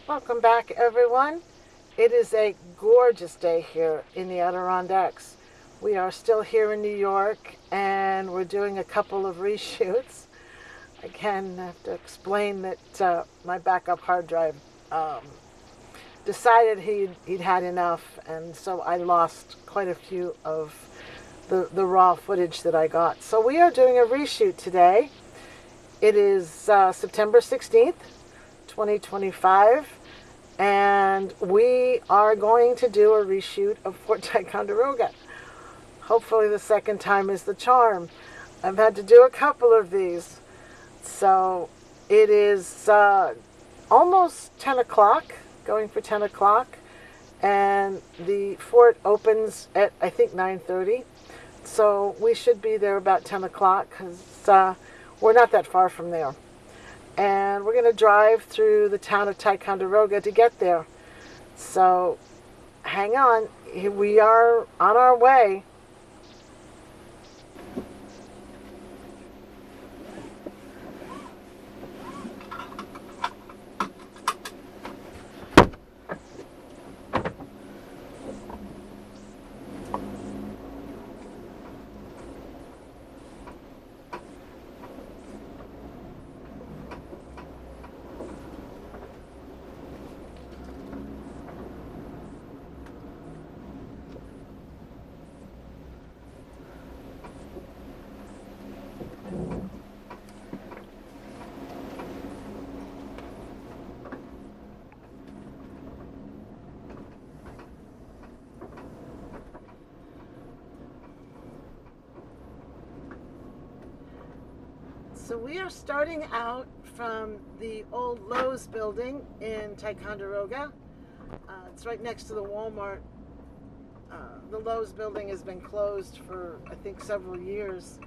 Welcome back, everyone. It is a gorgeous day here in the Adirondacks. We are still here in New York and we're doing a couple of reshoots. Again, I have to explain that my backup hard drive decided he'd had enough, and so I lost quite a few of the raw footage that I got. So we are doing a reshoot today. It is September 16th, 2025. And we are going to do a reshoot of Fort Ticonderoga. Hopefully the second time is the charm. I've had to do a couple of these. So it is almost 10 o'clock, going for 10 o'clock. And the fort opens at, I think, 9:30. So we should be there about 10 o'clock because we're not that far from there. And we're going to drive through the town of Ticonderoga to get there. So hang on, here we are on our way. So we are starting out from the old Lowe's building in Ticonderoga. It's right next to the Walmart. The Lowe's building has been closed for, I think, several years.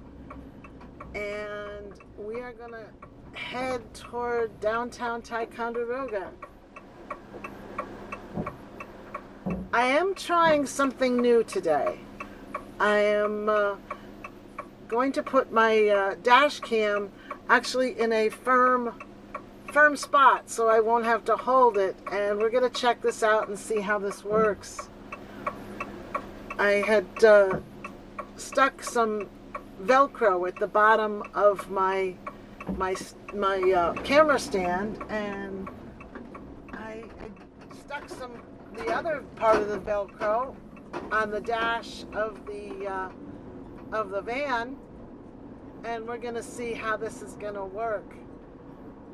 And we are going to head toward downtown Ticonderoga. I am trying something new today. I am going to put my dash cam actually in a firm spot so I won't have to hold it, and we're going to check this out and see how this works. I had stuck some Velcro at the bottom of my camera stand, and I stuck the other part of the Velcro on the dash of the van, and we're going to see how this is going to work.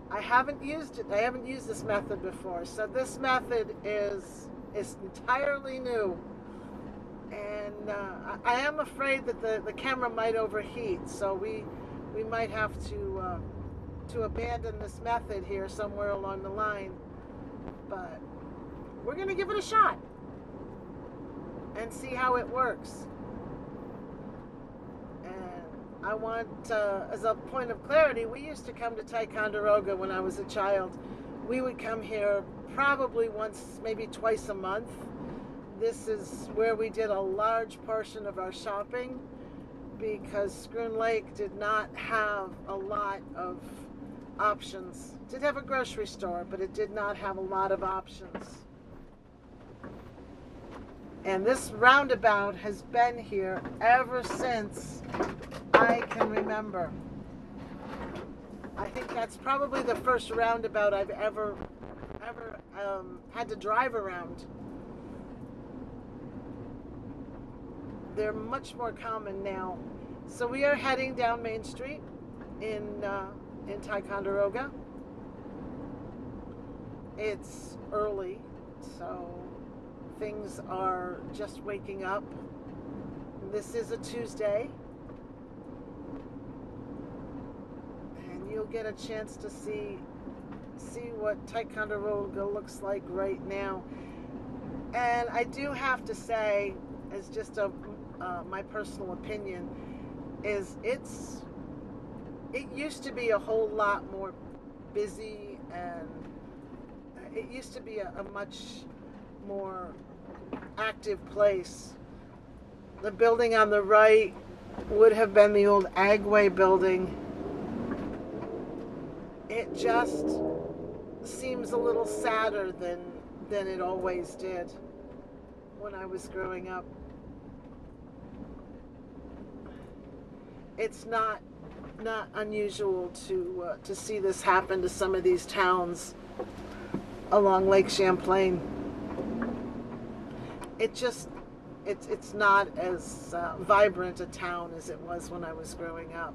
I haven't used this method before, so this method is entirely new, and I am afraid that the camera might overheat, so we might have to abandon this method here somewhere along the line, but we're going to give it a shot and see how it works. I want, as a point of clarity, we used to come to Ticonderoga when I was a child. We would come here probably once, maybe twice a month. This is where we did a large portion of our shopping because Schroon Lake did not have a lot of options. It did have a grocery store, but it did not have a lot of options. And this roundabout has been here ever since I can remember. I think that's probably the first roundabout I've ever had to drive around. They're much more common now. So we are heading down Main Street in Ticonderoga. It's early, so things are just waking up. This is a Tuesday, and you'll get a chance to see what Ticonderoga looks like right now. And I do have to say, as just my personal opinion, is it used to be a whole lot more busy, and it used to be a much more active place. The building on the right would have been the old Agway building. It just seems a little sadder than it always did when I was growing up. It's not unusual to see this happen to some of these towns along Lake Champlain. It's not as vibrant a town as it was when I was growing up.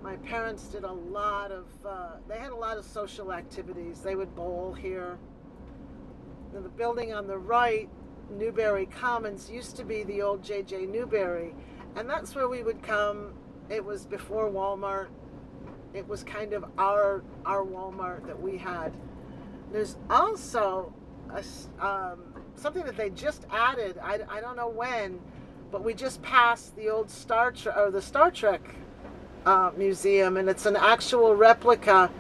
My parents did a lot of, they had a lot of social activities. They would bowl here. And the building on the right, Newberry Commons, used to be the old J.J. Newberry. And that's where we would come. It was before Walmart. It was kind of our Walmart that we had. There's also something that they just added. I don't know when, but we just passed the old Star Trek museum, and it's an actual replica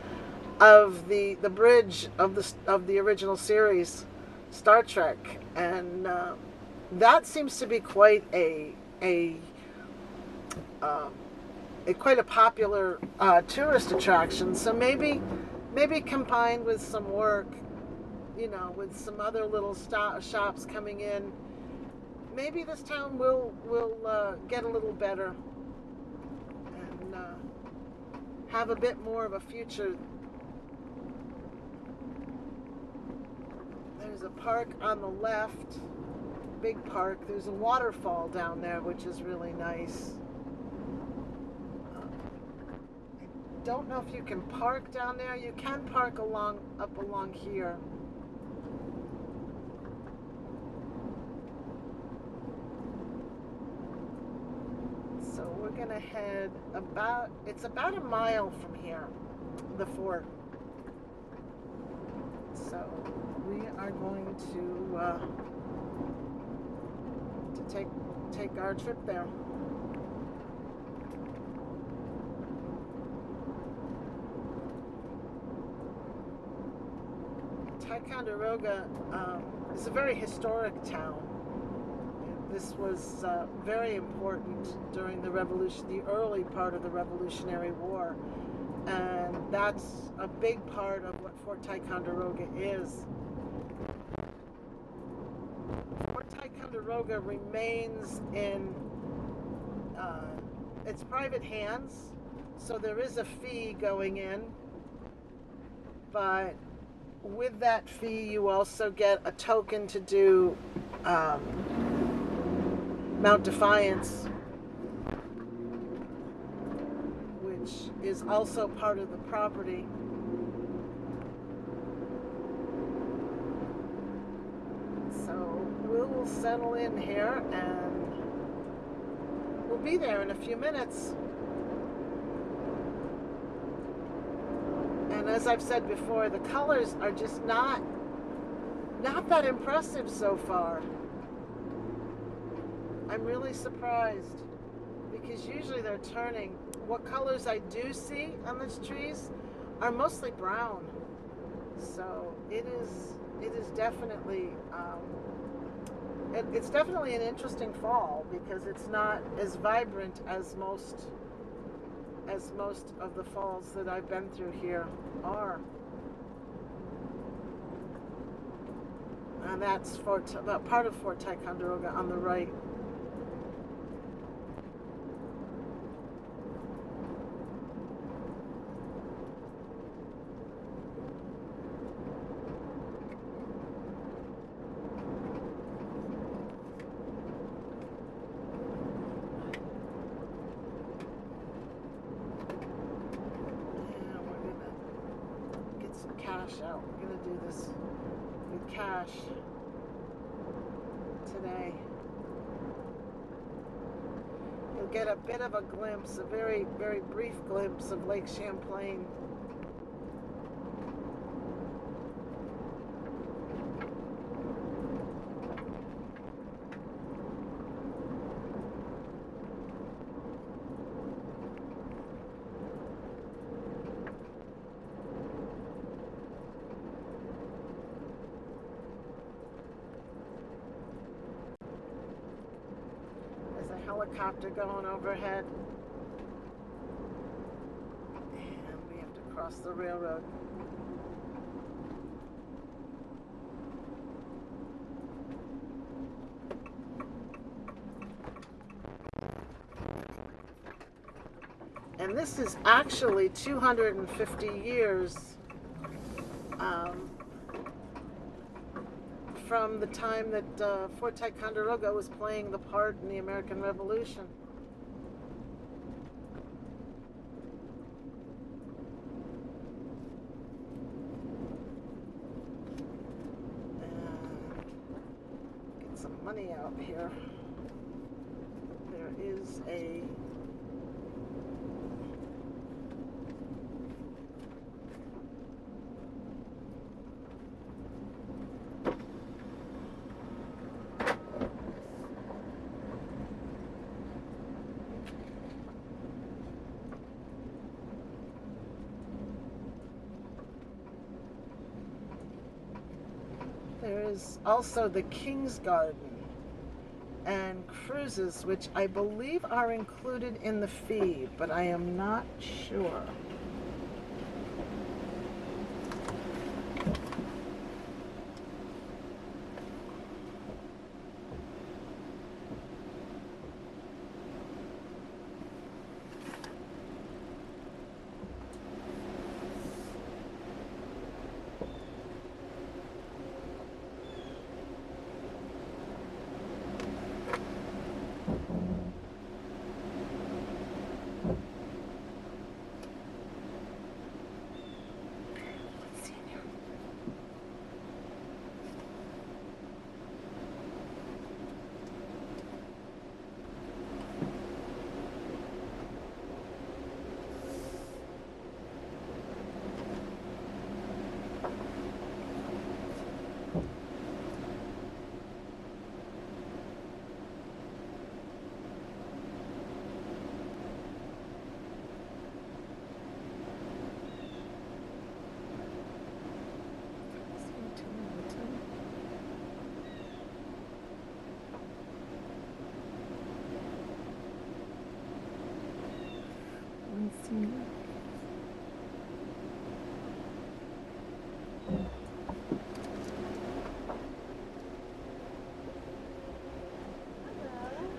of the bridge of the original series, Star Trek, and that seems to be quite a quite a popular tourist attraction. So maybe combined with some work, with some other little shops coming in, maybe this town will get a little better and have a bit more of a future. There's a park on the left, big park. There's a waterfall down there, which is really nice. I don't know if you can park down there. You can park up along here. So we're gonna head it's about a mile from here, the fort. So we are going to take our trip there. Ticonderoga is a very historic town. This was very important during the early part of the Revolutionary War, and that's a big part of what Fort Ticonderoga is. Fort Ticonderoga remains in its private hands, so there is a fee going in, but with that fee you also get a token to do Mount Defiance, which is also part of the property. So we'll settle in here and we'll be there in a few minutes. And as I've said before, the colors are just not that impressive so far. I'm really surprised because usually they're turning. What colors I do see on these trees are mostly brown. So it is definitely it's definitely an interesting fall because it's not as vibrant as most of the falls that I've been through here are. And that's part of Fort Ticonderoga on the right. Cash out. We're going to do this with cash today. You'll get a bit of a glimpse, a very, very brief glimpse of Lake Champlain. helicopter going overhead. And we have to cross the railroad. And this is actually 250 years from the time that Fort Ticonderoga was playing the part in the American Revolution. And get some money out here. There is a There is also the King's Garden and cruises, which I believe are included in the fee, but I am not sure.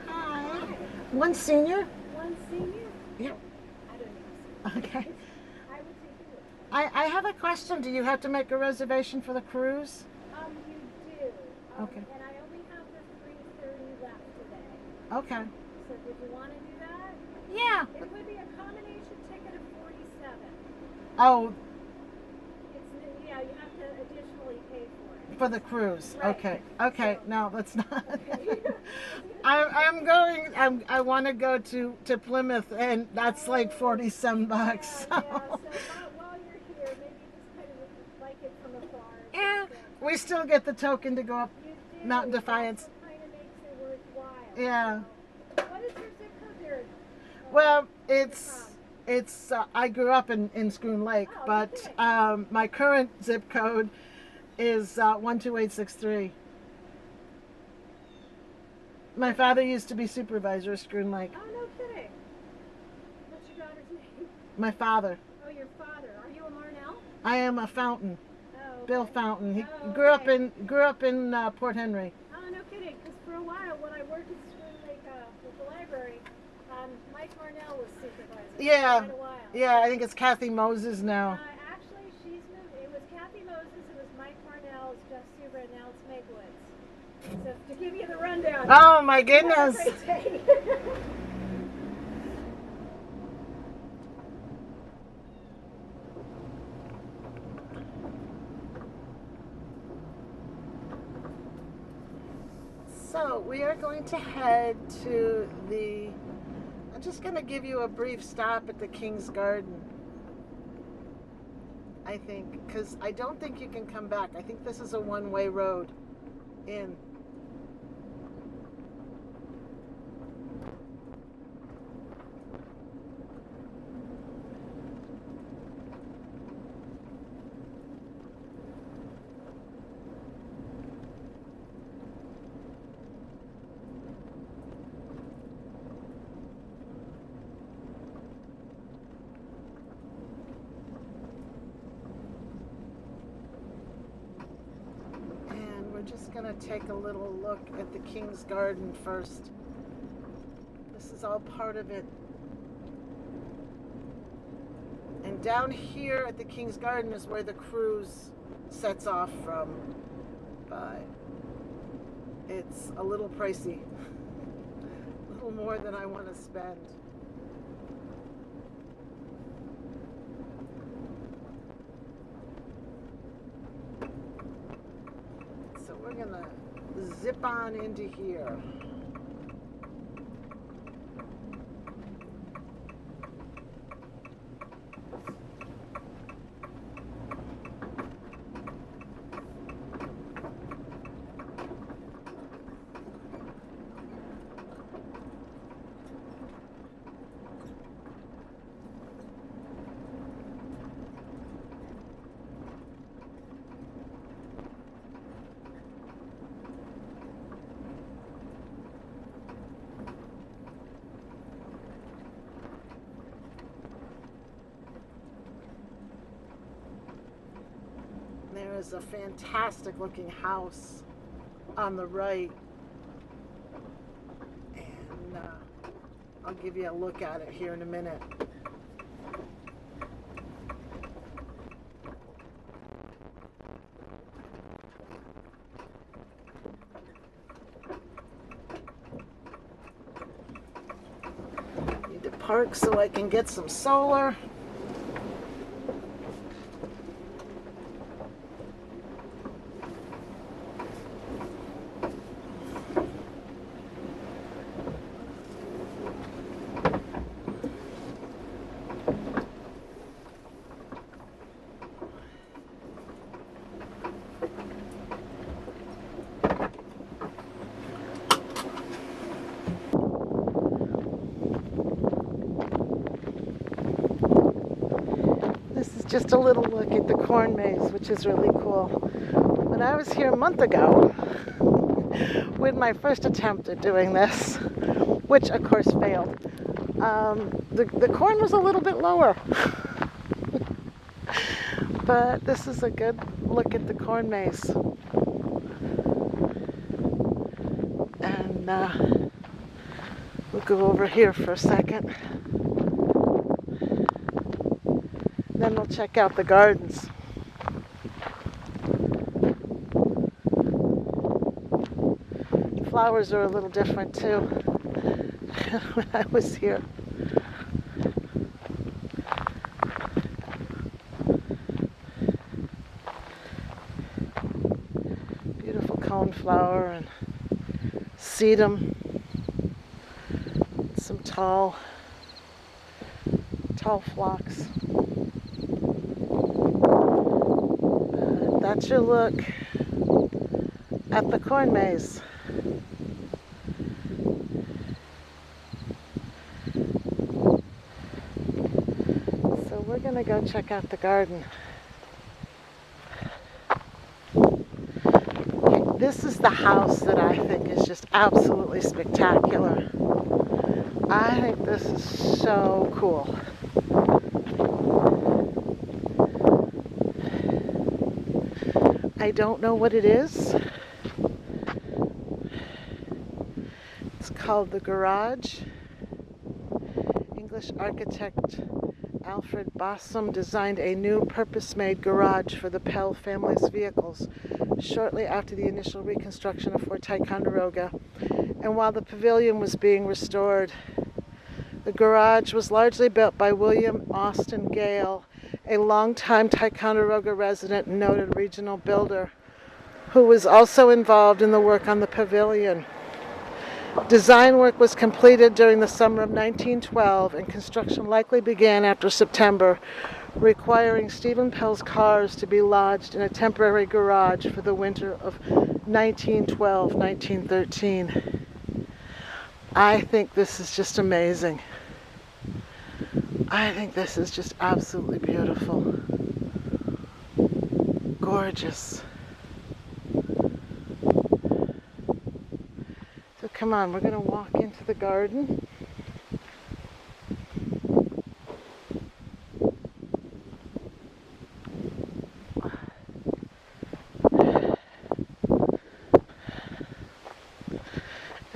Hi. One senior? One senior? Yeah. I don't know. Okay. I would take it. I have a question. Do you have to make a reservation for the cruise? You do. Okay. And I only have the 3:30 left today. Okay. So did you want to do that? Yeah. It would be a combination ticket of 47. Oh, It's you have to additionally pay for it. for the cruise. Right. Okay. Okay. So- No, that's not. Okay. I'm going. I want to go to Plymouth, and that's like 40 some bucks. Yeah, so while you're here, maybe just kind of like it from afar. Yeah, we still get the token to go up You do. Mountain Defiance. That's what kind of makes it worthwhile. Yeah. So, what is your zip code there? Well, it's. I grew up in Schroon Lake, Oh, but okay. my current zip code is 12863. My father used to be supervisor of Schroon Lake. Oh, no kidding. What's your daughter's name? My father. Oh, your father. Are you a Marnell? I am a Fountain. Oh, okay. Bill Fountain. He Oh, grew up okay. in Port Henry. Oh, no kidding. Because for a while, when I worked at Spring Lake with the library, Mike Marnell was supervisor. Yeah. For quite a while. Yeah, I think it's Kathy Moses now. Actually, she's moved. It was Kathy Moses. It was Mike Marnell. It's Jeff Suber, and now it's Meg Woods. So to give you the rundown. Oh my goodness. Have a great day. So we are going to head to the. I'm just going to give you a brief stop at the King's Garden. I think, because I don't think you can come back. I think this is a one-way road in. gonna take a little look at the King's Garden first. This is all part of it. And down here at the King's Garden is where the cruise sets off from. But it's a little pricey. A little more than I want to spend. So we're gonna zip on into here. There is a fantastic looking house on the right, and I'll give you a look at it here in a minute. Need to park so I can get some solar. Just a little look at the corn maze, which is really cool. When I was here a month ago, with my first attempt at doing this, which of course failed, the corn was a little bit lower. But this is a good look at the corn maze. And we'll go over here for a second. Then we'll check out the gardens. Flowers are a little different too when I was here. Beautiful coneflower and sedum. Some tall phlox. That's your look at the corn maze. So we're going to go check out the garden. Okay, this is the house that I think is just absolutely spectacular. I think this is so cool. I don't know what it is. It's called the Garage. English architect Alfred Bossum designed a new purpose-made garage for the Pell family's vehicles shortly after the initial reconstruction of Fort Ticonderoga. And while the pavilion was being restored, the garage was largely built by William Austin Gale, a longtime Ticonderoga resident and noted regional builder, who was also involved in the work on the pavilion. Design work was completed during the summer of 1912, and construction likely began after September, requiring Stephen Pell's cars to be lodged in a temporary garage for the winter of 1912-1913. I think this is just amazing. I think this is just absolutely beautiful. Gorgeous. So come on, we're going to walk into the garden.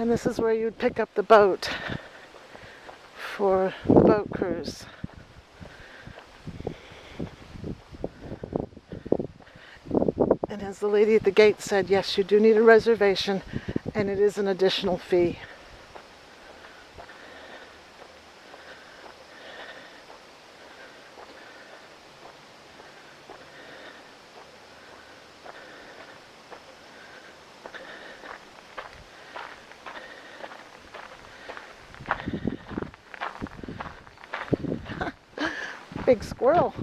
And this is where you'd pick up the boat for the boat cruise. And as the lady at the gate said, yes, you do need a reservation, and it is an additional fee. Big squirrel.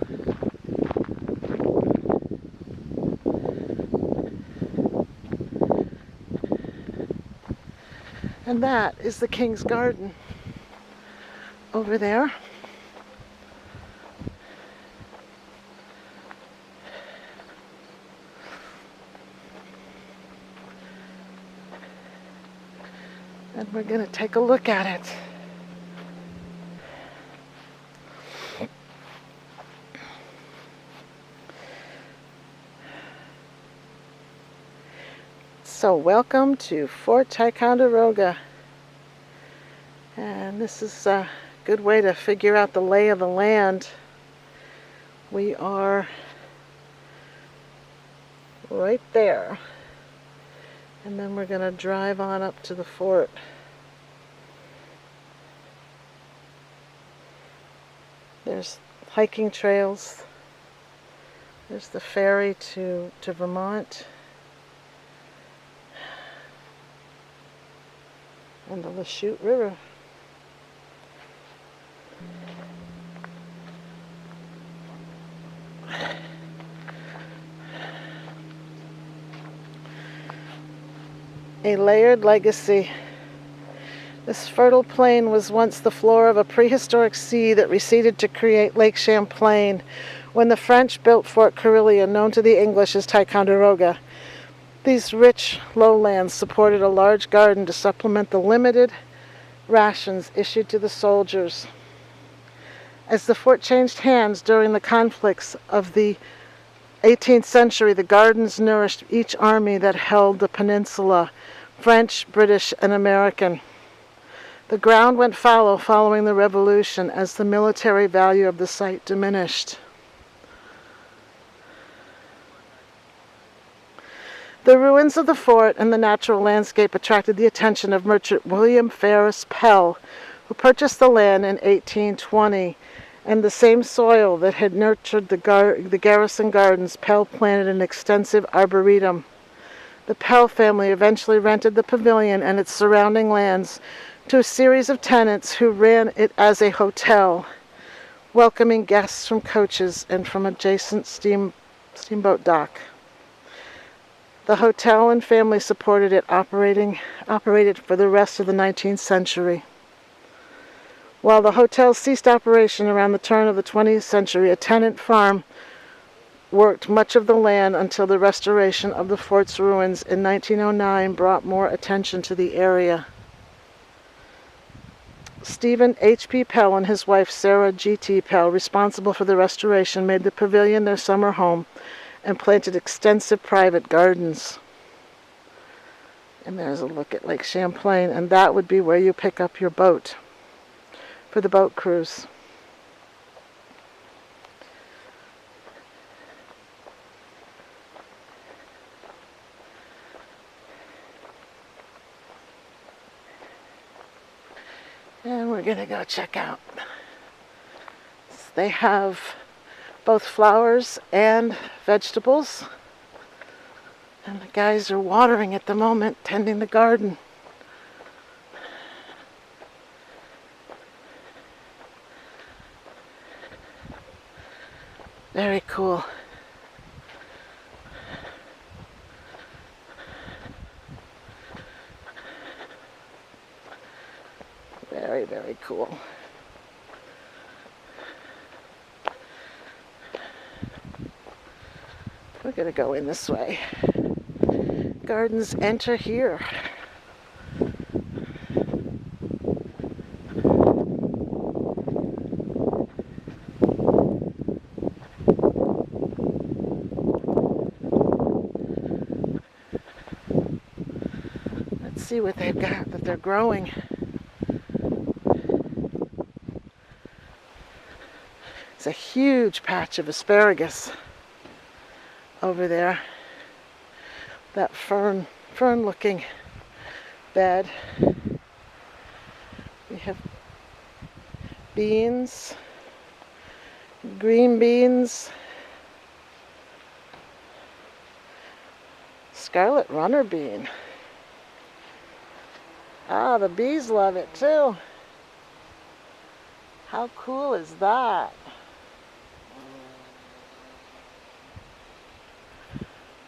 And that is the King's Garden over there. And we're going to take a look at it. So welcome to Fort Ticonderoga, and this is a good way to figure out the lay of the land. We are right there, and then we're going to drive on up to the fort. There's hiking trails, there's the ferry to Vermont, and the Lachute River. A layered legacy. This fertile plain was once the floor of a prehistoric sea that receded to create Lake Champlain when the French built Fort Carillon, known to the English as Ticonderoga. These rich lowlands supported a large garden to supplement the limited rations issued to the soldiers. As the fort changed hands during the conflicts of the 18th century, the gardens nourished each army that held the peninsula, French, British, and American. The ground went fallow following the Revolution as the military value of the site diminished. The ruins of the fort and the natural landscape attracted the attention of merchant William Ferris Pell, who purchased the land in 1820, and the same soil that had nurtured the garrison gardens, Pell planted an extensive arboretum. The Pell family eventually rented the pavilion and its surrounding lands to a series of tenants who ran it as a hotel, welcoming guests from coaches and from adjacent steamboat dock. The hotel and family supported it, operated for the rest of the 19th century. While the hotel ceased operation around the turn of the 20th century, a tenant farm worked much of the land until the restoration of the fort's ruins in 1909 brought more attention to the area. Stephen H.P. Pell and his wife Sarah G.T. Pell, responsible for the restoration, made the pavilion their summer home and planted extensive private gardens. And there's a look at Lake Champlain, and that would be where you pick up your boat for the boat cruise. And we're going to go check out. They have both flowers and vegetables. And the guys are watering at the moment, tending the garden. Very cool. Very, very cool. We're going to go in this way. Gardens enter here. Let's see what they've got that they're growing. It's a huge patch of asparagus over there. That fern-looking bed. We have beans, green beans, scarlet runner bean. Ah, the bees love it too. How cool is that?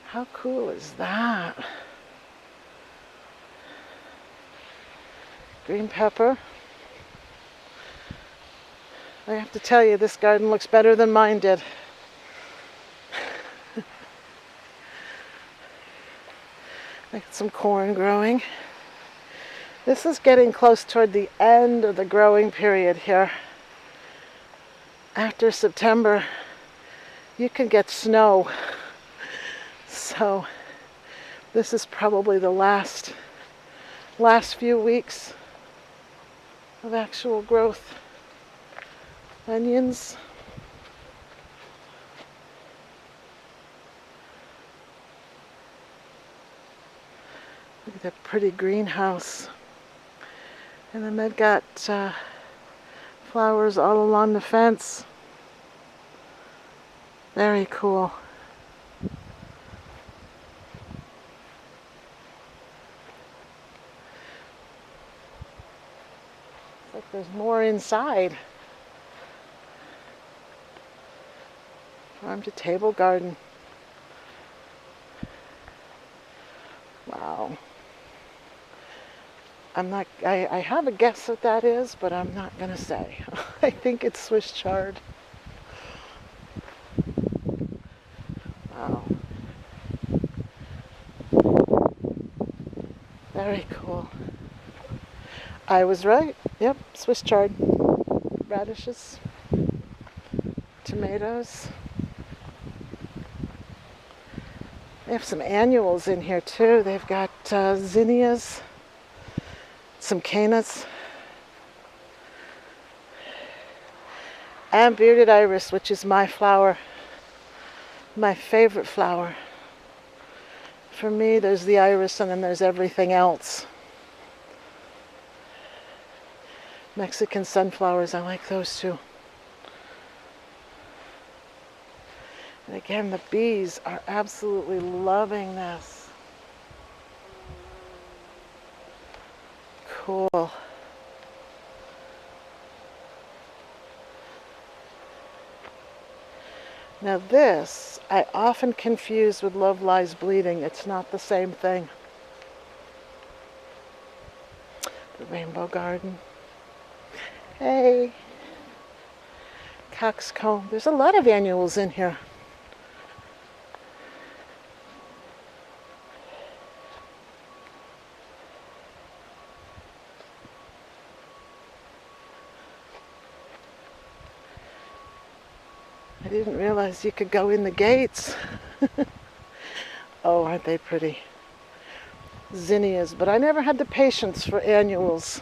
How cool is that? Green pepper. I have to tell you, this garden looks better than mine did. I got some corn growing. This is getting close toward the end of the growing period here. After September, you can get snow. So this is probably the last few weeks of actual growth. Onions. Look at that pretty greenhouse. And then they've got flowers all along the fence. Very cool. It's like there's more inside. Farm to table garden. Wow. I have a guess what that is, but I'm not gonna say. I think it's Swiss chard. Wow. Very cool. I was right. Yep, Swiss chard. Radishes. Tomatoes. They have some annuals in here too. They've got zinnias, some cannas, and bearded iris, which is my flower, my favorite flower. For me, there's the iris and then there's everything else. Mexican sunflowers, I like those too. And again, the bees are absolutely loving this. Cool. Now this, I often confuse with Love Lies Bleeding. It's not the same thing. The rainbow garden. Hey. Coxcomb. There's a lot of annuals in here. I didn't realize you could go in the gates. Oh, aren't they pretty? Zinnias, but I never had the patience for annuals.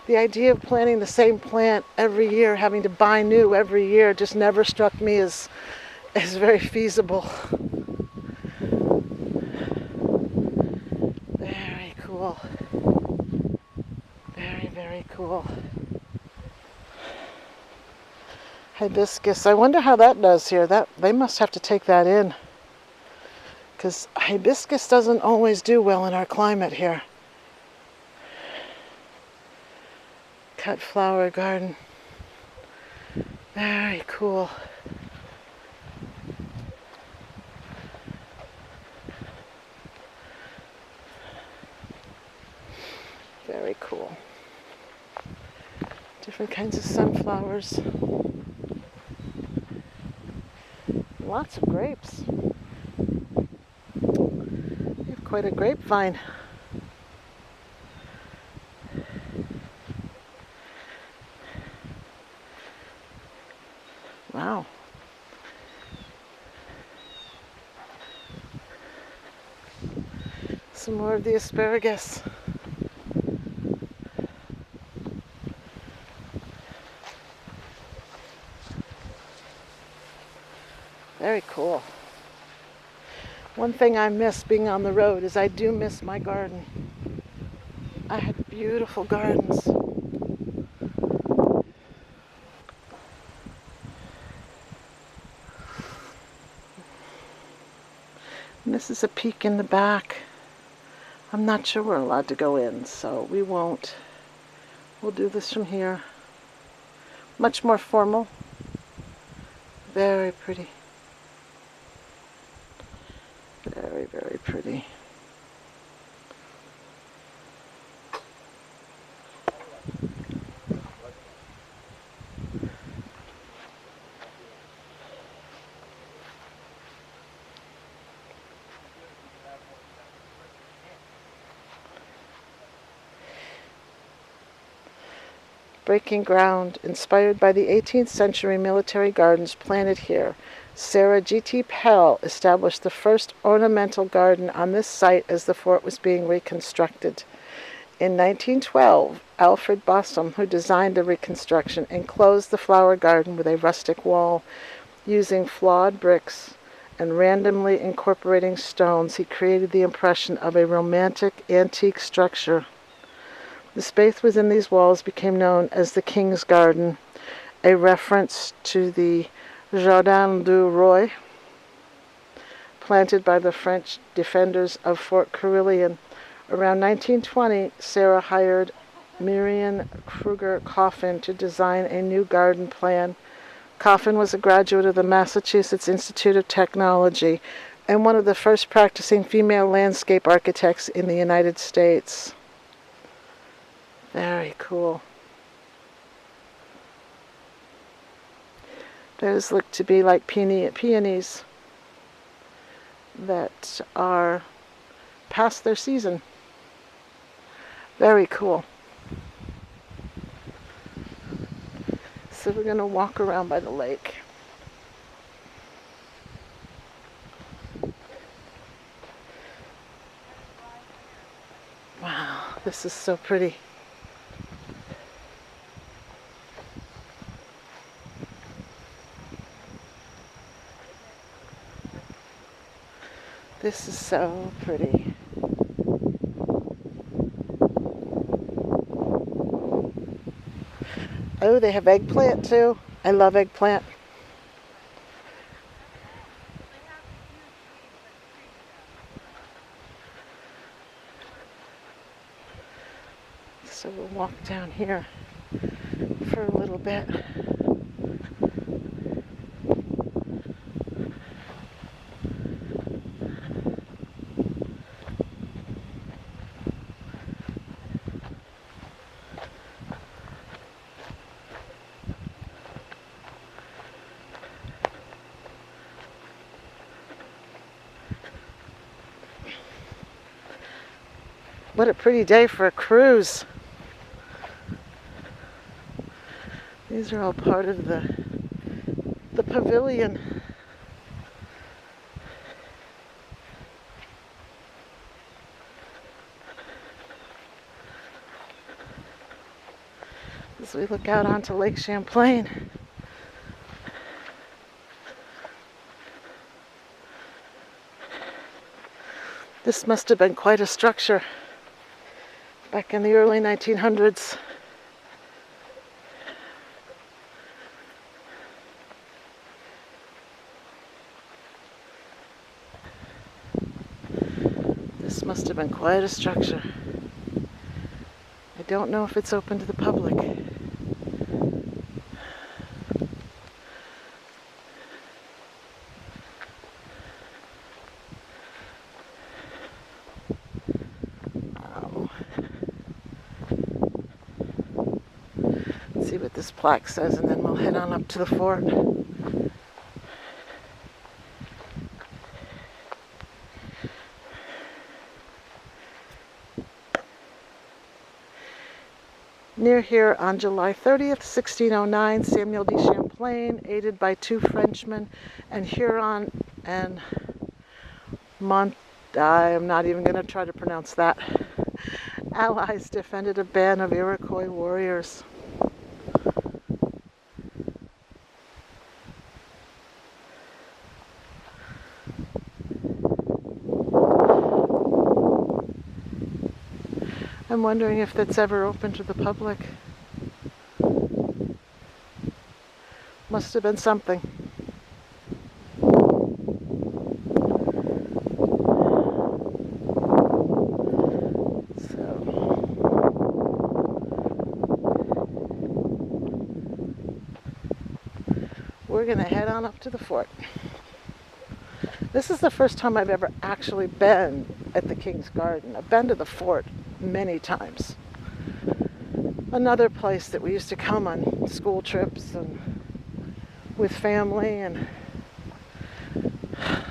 The idea of planting the same plant every year, having to buy new every year, just never struck me as very feasible. Very cool. Very, very cool. Hibiscus. I wonder how that does here. They must have to take that in, because hibiscus doesn't always do well in our climate here. Cut flower garden. Very cool. Very cool. Different kinds of sunflowers. Lots of grapes. You have quite a grapevine. Wow. Some more of the asparagus. Very cool. One thing I miss being on the road is I do miss my garden. I had beautiful gardens. And this is a peek in the back. I'm not sure we're allowed to go in, so we won't. We'll do this from here. Much more formal. Very pretty. Very, very pretty. Breaking ground, inspired by the 18th century military gardens planted here. Sarah G.T. Pell established the first ornamental garden on this site as the fort was being reconstructed. In 1912, Alfred Bossum, who designed the reconstruction, enclosed the flower garden with a rustic wall. Using flawed bricks and randomly incorporating stones, he created the impression of a romantic antique structure. The space within these walls became known as the King's Garden, a reference to the Jardin du Roi, planted by the French defenders of Fort Carillon. Around 1920, Sarah hired Marion Kruger Coffin to design a new garden plan. Coffin was a graduate of the Massachusetts Institute of Technology and one of the first practicing female landscape architects in the United States. Very cool. Those look to be like peonies that are past their season. Very cool. So we're going to walk around by the lake. Wow, this is so pretty. This is so pretty. Oh, they have eggplant too. I love eggplant. So we'll walk down here for a little bit. What a pretty day for a cruise. These are all part of the pavilion. As we look out onto Lake Champlain. This must have been quite a structure back in the early 1900s. This must have been quite a structure. I don't know if it's open to the public. See what this plaque says, and then we'll head on up to the fort. Near here on July 30th, 1609, Samuel de Champlain, aided by two Frenchmen and Huron and I'm not even going to try to pronounce that. Allies defended a band of Iroquois warriors. I'm wondering if that's ever open to the public. Must have been something. We're going to head on up to the fort. This is the first time I've ever actually been at the King's Garden. I've been to the fort many times. Another place that we used to come on school trips and with family and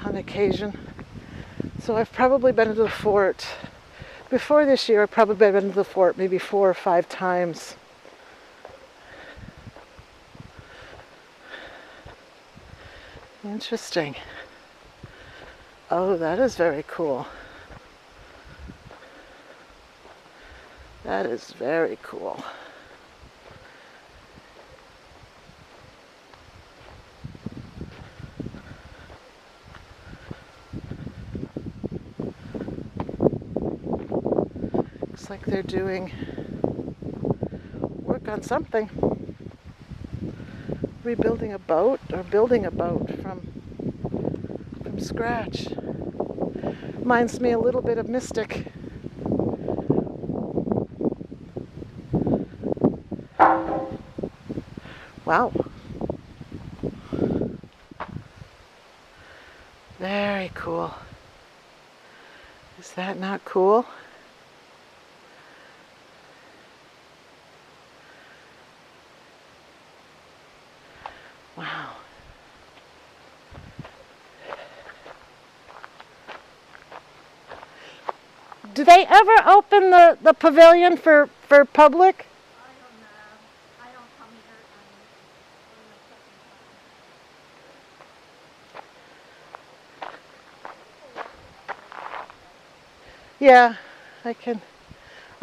on occasion. So I've probably been to the fort. Before this year, I've probably been to the fort maybe 4 or 5 times. Interesting. Oh, that is very cool. That is very cool. Looks like they're doing work on something. Rebuilding a boat or building a boat from scratch. Reminds me a little bit of Mystic. Wow. Very cool. Is that not cool? Wow. Do they ever open the pavilion for public? I don't know. I don't come here Yeah, I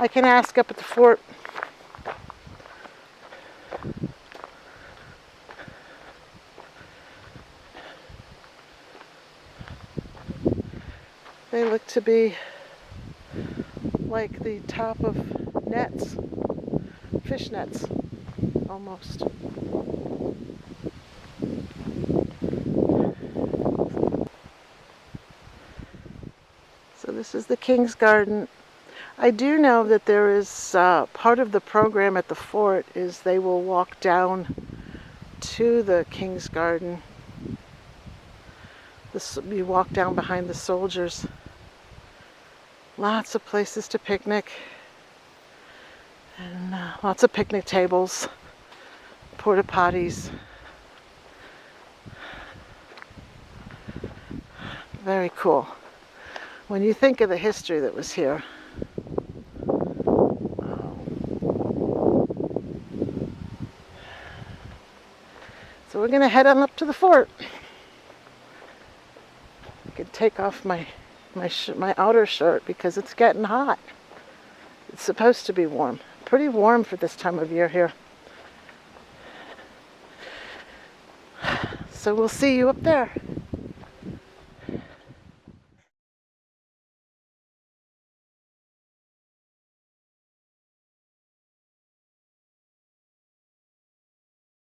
can ask up at the fort. They look to be like the top of nets, fish nets, almost. So this is the King's Garden. I do know that there is part of the program at the fort is they will walk down to the King's Garden. You walk down behind the soldiers. Lots of places to picnic and lots of picnic tables, porta potties. Very cool. When you think of the history that was here. Wow. So we're going to head on up to the fort. I could take off my outer shirt because it's getting hot. It's supposed to be warm. Pretty warm for this time of year here. So we'll see you up there.